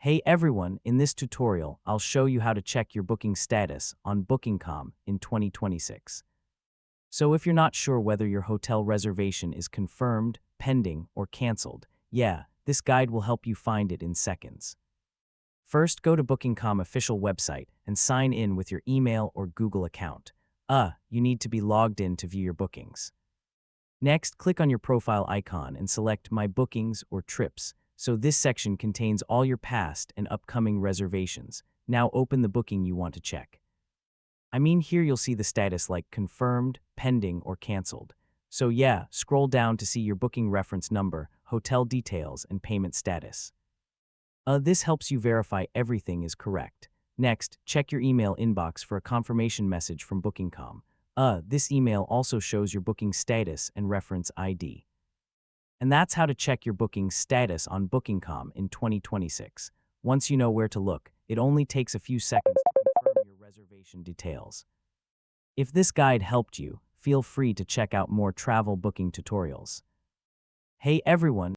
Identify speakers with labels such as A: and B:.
A: Hey everyone, in this tutorial, I'll show you how to check your booking status on Booking.com in 2026. So if you're not sure whether your hotel reservation is confirmed, pending, or canceled, this guide will help you find it in seconds. First, go to Booking.com official website and sign in with your email or Google account. You need to be logged in to view your bookings. Next, click on your profile icon and select My Bookings or Trips. So this section contains all your past and upcoming reservations. Now open the booking you want to check. Here you'll see the status like confirmed, pending, or canceled. So scroll down to see your booking reference number, hotel details, and payment status. This helps you verify everything is correct. Next, check your email inbox for a confirmation message from Booking.com. This email also shows your booking status and reference ID. And that's how to check your booking status on Booking.com in 2026. Once you know where to look, it only takes a few seconds to confirm your reservation details. If this guide helped you, feel free to check out more travel booking tutorials. Hey everyone!